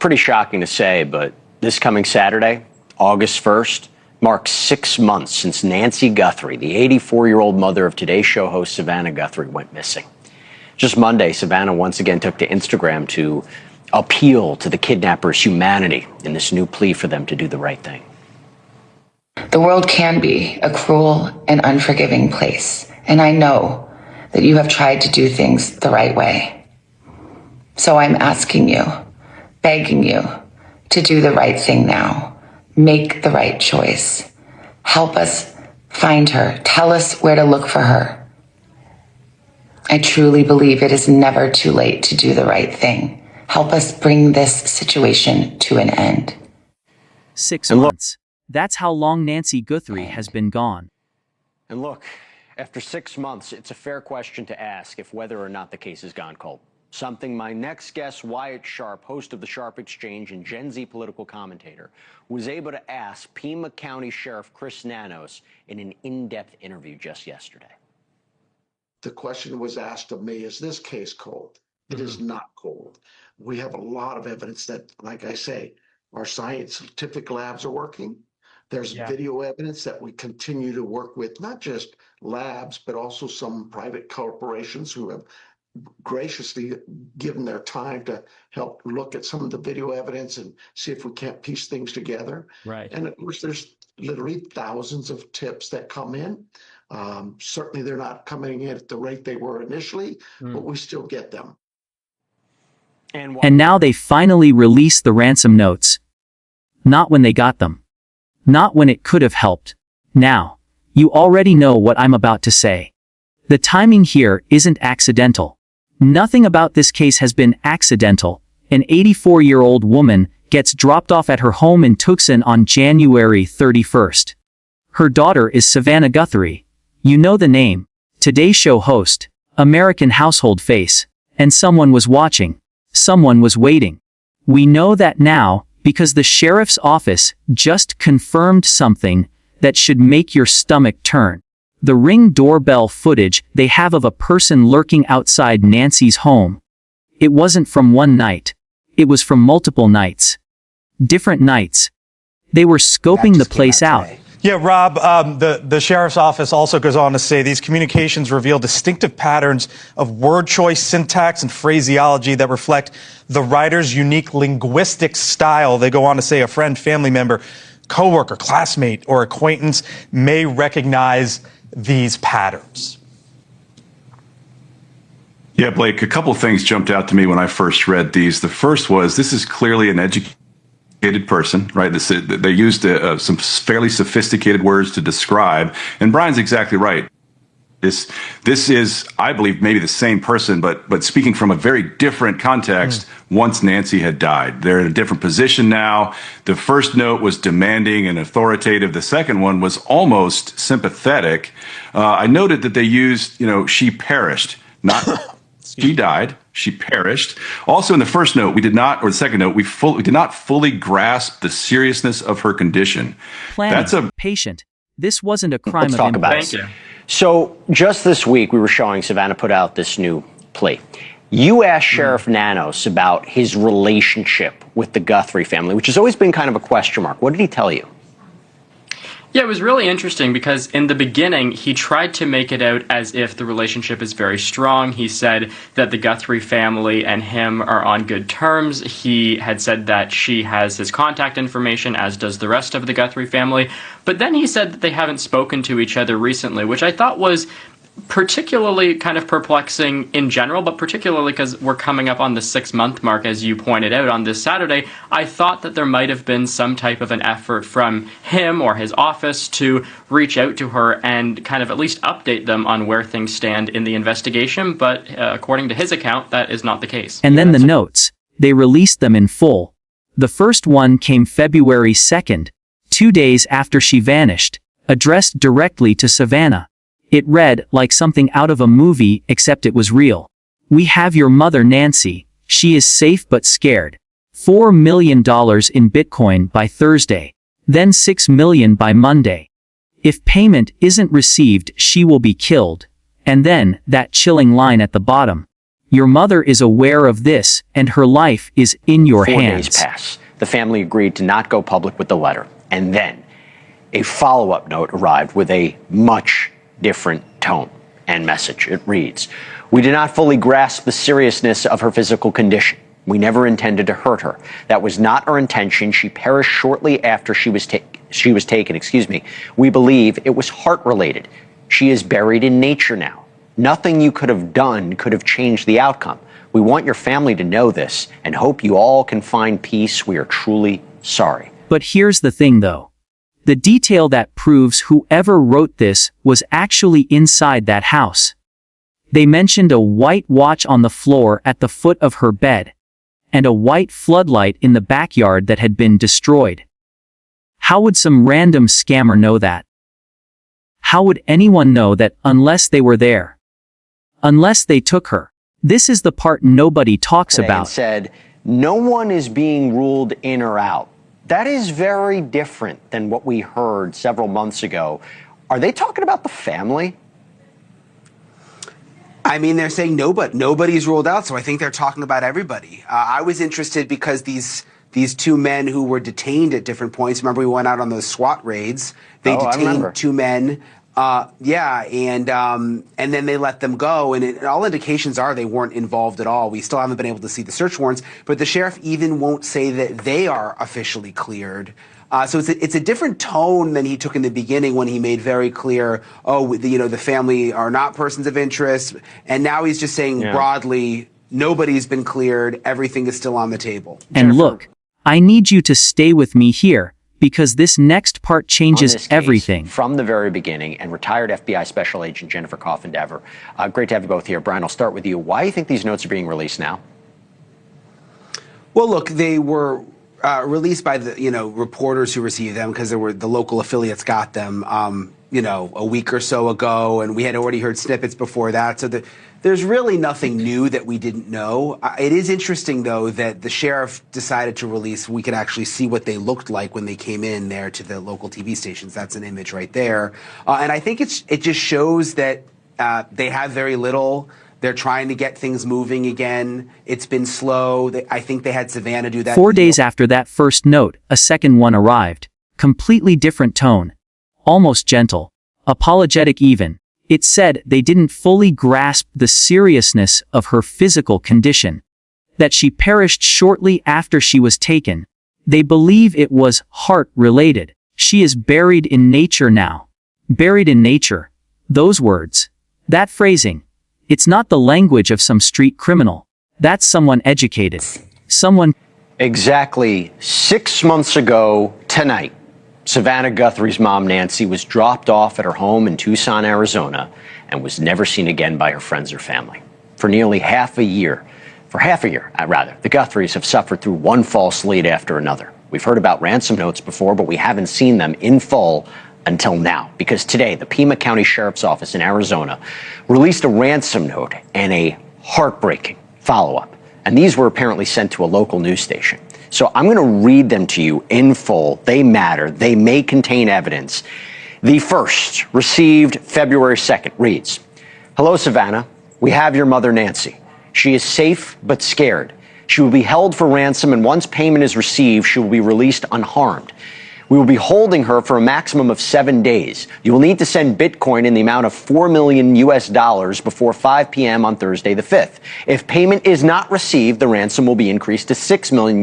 pretty shocking to say, but this coming Saturday, August 1st, marks 6 months since Nancy Guthrie, the 84-year-old mother of Today Show host Savannah Guthrie, went missing. Just Monday, Savannah once again took to Instagram to appeal to the kidnappers' humanity in this new plea for them to do the right thing. The world can be a cruel and unforgiving place, and I know that you have tried to do things the right way. So I'm asking you, begging you, to do the right thing now. Make the right choice. Help us find her. Tell us where to look for her. I truly believe it is never too late to do the right thing. Help us bring this situation to an end. 6 months. That's how long Nancy Guthrie has been gone. And look, after 6 months, it's a fair question to ask if whether or not the case has gone cold. Something my next guest, Wyatt Sharp, host of the Sharp Exchange and Gen Z political commentator, was able to ask Pima County Sheriff Chris Nanos in an in-depth interview just yesterday. The question was asked of me, is this case cold? It is not cold. We have a lot of evidence that, like I say, our scientific labs are working. There's video evidence that we continue to work with, not just labs, but also some private corporations who have graciously given their time to help look at some of the video evidence and see if we can't piece things together. Right. And of course, there's literally thousands of tips that come in. Certainly, they're not coming in at the rate they were initially, but we still get them. And now they finally released the ransom notes. Not when they got them. Not when it could have helped. Now, you already know what I'm about to say. The timing here isn't accidental. Nothing about this case has been accidental. An 84-year-old woman gets dropped off at her home in Tucson on January 31st. Her daughter is Savannah Guthrie. You know the name. Today Show host, American household face. And someone was watching. Someone was waiting. We know that now because the sheriff's office just confirmed something that should make your stomach turn. The Ring doorbell footage they have of a person lurking outside Nancy's home. It wasn't from one night. It was from multiple nights. Different nights. They were scoping the place out. Yeah, Rob, the sheriff's office also goes on to say these communications reveal distinctive patterns of word choice, syntax, and phraseology that reflect the writer's unique linguistic style. They go on to say a friend, family member, coworker, classmate, or acquaintance may recognize these patterns. Yeah, Blake, a couple of things jumped out to me when I first read these. The first was this is clearly an educated person, right? They used some fairly sophisticated words to describe, and Brian's exactly right. This is, I believe, maybe the same person, but speaking from a very different context. Once Nancy had died, they're in a different position now. The first note was demanding and authoritative. The second one was almost sympathetic. I noted that they used, she perished, not she died. She perished. Also, in the first note, the second note, we did not fully grasp the seriousness of her condition. That's a patient. This wasn't a crime of impulse. Thank you. So just this week, we were showing Savannah put out this new plea. You asked Sheriff Nanos about his relationship with the Guthrie family, which has always been kind of a question mark. What did he tell you? Yeah, it was really interesting because in the beginning, he tried to make it out as if the relationship is very strong. He said that the Guthrie family and him are on good terms. He had said that she has his contact information, as does the rest of the Guthrie family. But then he said that they haven't spoken to each other recently, which I thought was particularly kind of perplexing in general, but particularly because we're coming up on the 6-month mark, as you pointed out, on this Saturday. I thought that there might have been some type of an effort from him or his office to reach out to her and kind of at least update them on where things stand in the investigation, but according to his account, that is not the case. And then the notes. They released them in full. The first one came February 2nd, 2 days after she vanished, addressed directly to Savannah. It read like something out of a movie, except it was real. We have your mother, Nancy. She is safe but scared. $4 million in Bitcoin by Thursday. Then $6 million by Monday. If payment isn't received, she will be killed. And then, that chilling line at the bottom. Your mother is aware of this, and her life is in your 4 hands. days pass. The family agreed to not go public with the letter. And then a follow-up note arrived with a much different tone and message. It reads, "We do not fully grasp the seriousness of her physical condition. We never intended to hurt her. That was not our intention. She perished shortly after she was taken. We believe it was heart-related. She is buried in nature now. Nothing you could have done could have changed the outcome. We want your family to know this and hope you all can find peace. We are truly sorry." But here's the thing though. The detail that proves whoever wrote this was actually inside that house. They mentioned a white watch on the floor at the foot of her bed, and a white floodlight in the backyard that had been destroyed. How would some random scammer know that? How would anyone know that unless they were there? Unless they took her? This is the part nobody talks And about. said, no one is being ruled in or out. That is very different than what we heard several months ago. Are they talking about the family? I mean, they're saying nobody's ruled out, so I think they're talking about everybody. I was interested because these two men who were detained at different points. Remember, we went out on those SWAT raids. They detained 2 men. And then they let them go. And all indications are they weren't involved at all. We still haven't been able to see the search warrants, but the sheriff even won't say that they are officially cleared. So it's a different tone than he took in the beginning when he made very clear, the family are not persons of interest. And now he's just saying broadly, nobody's been cleared. Everything is still on the table. And look, I need you to stay with me here, because this next part changes everything. From the very beginning, and retired FBI Special Agent Jennifer Coffin-Dever. Great to have you both here. Brian, I'll start with you. Why do you think these notes are being released now? Well, look, they were released by the reporters who received them because the local affiliates got them a week or so ago, and we had already heard snippets before that. So there's really nothing new that we didn't know. It is interesting, though, that the sheriff decided to release. We could actually see what they looked like when they came in there to the local TV stations. That's an image right there. And I think it just shows that they have very little. They're trying to get things moving again. It's been slow. I think they had Savannah do that. 4 days after that first note, a second one arrived. Completely different tone. Almost gentle. Apologetic even. It said they didn't fully grasp the seriousness of her physical condition. That she perished shortly after she was taken. They believe it was heart-related. She is buried in nature now. Buried in nature. Those words. That phrasing. It's not the language of some street criminal. That's someone educated. Someone. Exactly 6 months ago tonight, Savannah Guthrie's mom, Nancy, was dropped off at her home in Tucson, Arizona, and was never seen again by her friends or family. For nearly half a year, the Guthries have suffered through one false lead after another. We've heard about ransom notes before, but we haven't seen them in full until now, because today the Pima County Sheriff's Office in Arizona released a ransom note and a heartbreaking follow-up. And these were apparently sent to a local news station. So I'm going to read them to you in full. They matter. They may contain evidence. The first, received February 2nd, reads, "Hello, Savannah. We have your mother, Nancy. She is safe but scared. She will be held for ransom, and once payment is received, she will be released unharmed. We will be holding her for a maximum of 7 days. You will need to send Bitcoin in the amount of $4 million before 5 p.m. on Thursday the 5th. If payment is not received, the ransom will be increased to $6 million,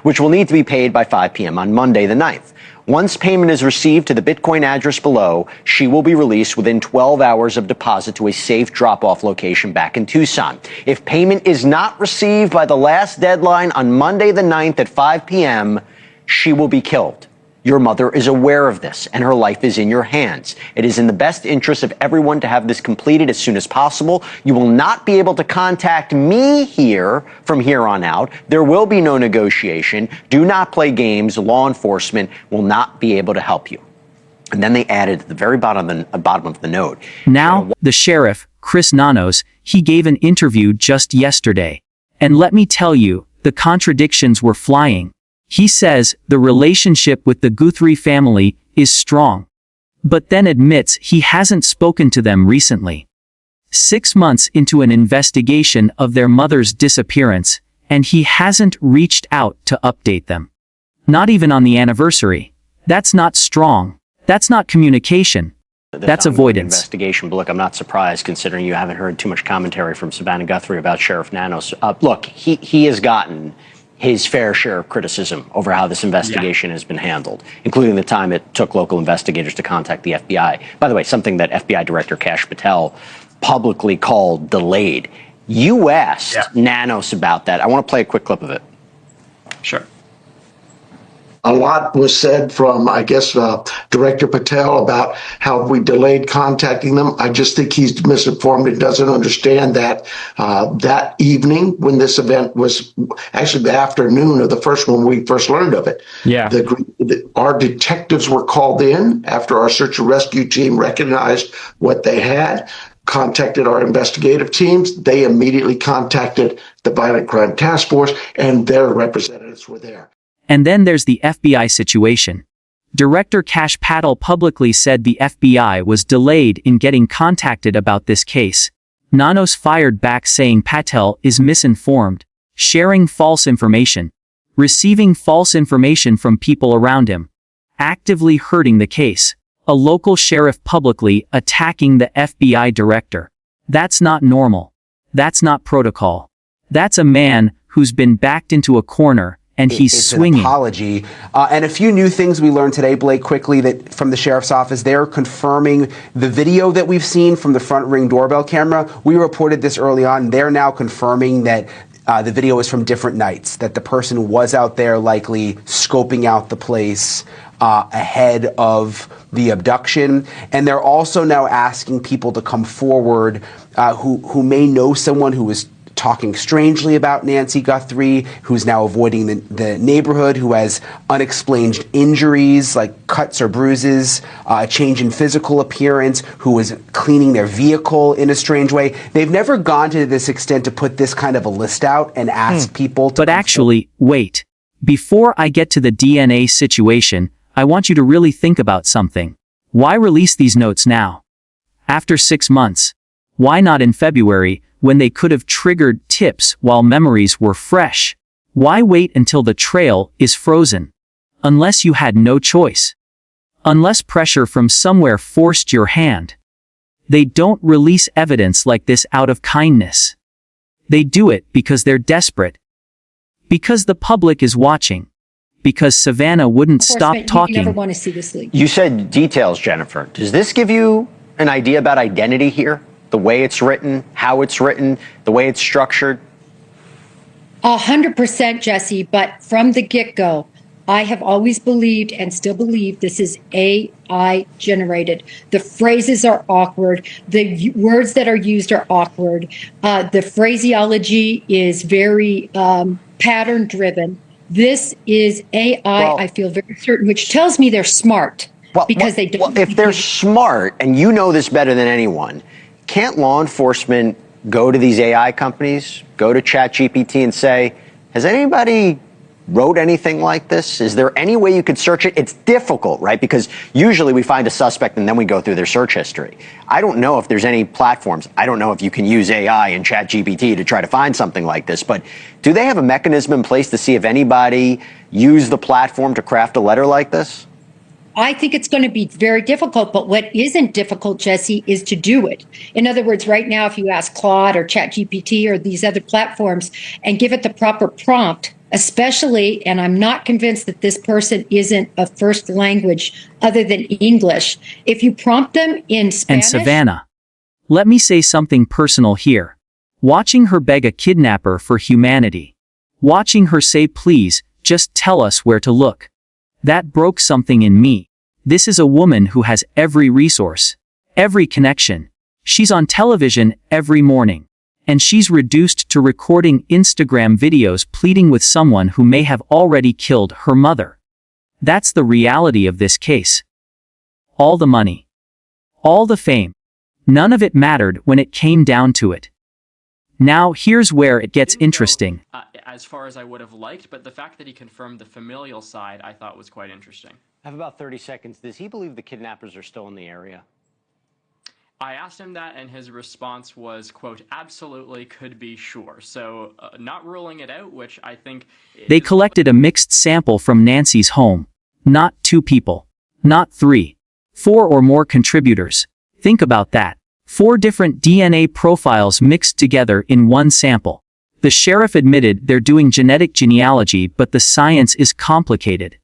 which will need to be paid by 5 p.m. on Monday the 9th. Once payment is received to the Bitcoin address below, she will be released within 12 hours of deposit to a safe drop-off location back in Tucson. If payment is not received by the last deadline on Monday the 9th at 5 p.m., she will be killed. Your mother is aware of this, and her life is in your hands. It is in the best interest of everyone to have this completed as soon as possible. You will not be able to contact me here from here on out. There will be no negotiation. Do not play games. Law enforcement will not be able to help you." And then they added at the very bottom of the note. Now, the sheriff, Chris Nanos, he gave an interview just yesterday. And let me tell you, the contradictions were flying. He says the relationship with the Guthrie family is strong, but then admits he hasn't spoken to them recently. 6 months into an investigation of their mother's disappearance, and he hasn't reached out to update them. Not even on the anniversary. That's not strong. That's not communication. That's avoidance. Investigation, but look, I'm not surprised considering you haven't heard too much commentary from Savannah Guthrie about Sheriff Nanos. Look, he has gotten his fair share of criticism over how this investigation has been handled, including the time it took local investigators to contact the FBI. By the way, something that FBI Director Kash Patel publicly called delayed. You asked Nanos about that. I want to play a quick clip of it. Sure. A lot was said from, I guess, Director Patel about how we delayed contacting them. I just think he's misinformed and doesn't understand that that evening when this event was actually the afternoon of the first one we first learned of it. Yeah. Our detectives were called in after our search and rescue team recognized what they had, contacted our investigative teams. They immediately contacted the Violent Crime Task Force, and their representatives were there. And then there's the FBI situation. Director Kash Patel publicly said the FBI was delayed in getting contacted about this case. Nanos fired back saying Patel is misinformed, sharing false information, receiving false information from people around him, actively hurting the case. A local sheriff publicly attacking the FBI director. That's not normal. That's not protocol. That's a man who's been backed into a corner and he's swinging. An apology. And a few new things we learned today, Blake, quickly, that from the sheriff's office. They're confirming the video that we've seen from the front ring doorbell camera. We reported this early on. They're now confirming that the video is from different nights, that the person was out there likely scoping out the place ahead of the abduction. And they're also now asking people to come forward who may know someone who was talking strangely about Nancy Guthrie, who's now avoiding the neighborhood, who has unexplained injuries like cuts or bruises, a change in physical appearance, who was cleaning their vehicle in a strange way. They've never gone to this extent to put this kind of a list out and ask people to... But actually, wait. Before I get to the DNA situation, I want you to really think about something. Why release these notes now? After 6 months. Why not in February, when they could have triggered tips while memories were fresh? Why wait until the trail is frozen? Unless you had no choice. Unless pressure from somewhere forced your hand. They don't release evidence like this out of kindness. They do it because they're desperate. Because the public is watching. Because Savannah wouldn't stop talking. You never want to see this leak. You said details, Jennifer. Does this give you an idea about identity here? The way it's written, how it's written, the way it's structured? 100%, Jesse, but from the get-go, I have always believed and still believe this is AI generated. The phrases are awkward. The words that are used are awkward. The phraseology is very pattern driven. This is AI, I feel very certain, which tells me they're smart because they don't. Well, if they're smart, and you know this better than anyone, can't law enforcement go to these AI companies, go to ChatGPT and say, has anybody wrote anything like this? Is there any way you could search it? It's difficult, right? Because usually we find a suspect and then we go through their search history. I don't know if there's any platforms. I don't know if you can use AI and ChatGPT to try to find something like this, but do they have a mechanism in place to see if anybody used the platform to craft a letter like this? I think it's going to be very difficult, but what isn't difficult, Jesse, is to do it. In other words, right now, if you ask Claude or ChatGPT or these other platforms and give it the proper prompt, especially, and I'm not convinced that this person isn't a first language other than English. If you prompt them in Spanish... And Savannah, let me say something personal here. Watching her beg a kidnapper for humanity. Watching her say, please, just tell us where to look. That broke something in me. This is a woman who has every resource, every connection. She's on television every morning. And she's reduced to recording Instagram videos pleading with someone who may have already killed her mother. That's the reality of this case. All the money. All the fame. None of it mattered when it came down to it. Now here's where it gets interesting. As far as I would have liked, but the fact that he confirmed the familial side I thought was quite interesting. I have about 30 seconds. Does he believe the kidnappers are still in the area? I asked him that, and his response was, quote, absolutely could be sure. So not ruling it out, which I think... They collected a mixed sample from Nancy's home. Not 2 people. Not 3. 4 or more contributors. Think about that. 4 different DNA profiles mixed together in one sample. The sheriff admitted they're doing genetic genealogy, but the science is complicated.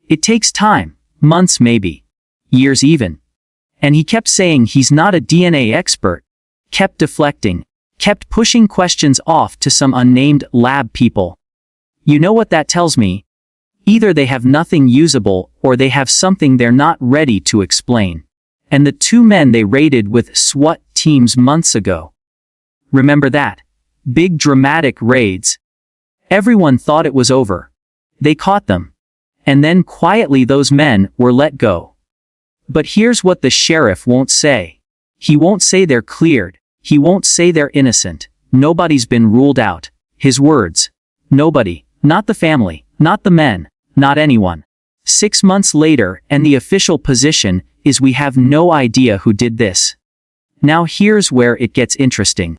It takes time. Months maybe. Years even. And he kept saying he's not a DNA expert. Kept deflecting. Kept pushing questions off to some unnamed lab people. You know what that tells me? Either they have nothing usable, or they have something they're not ready to explain. And the 2 men they raided with SWAT teams months ago. Remember that? Big dramatic raids. Everyone thought it was over. They caught them. And then quietly those men were let go. But here's what the sheriff won't say. He won't say they're cleared. He won't say they're innocent. Nobody's been ruled out. His words. Nobody. Not the family. Not the men. Not anyone. 6 months later, and the official position is we have no idea who did this. Now here's where it gets interesting.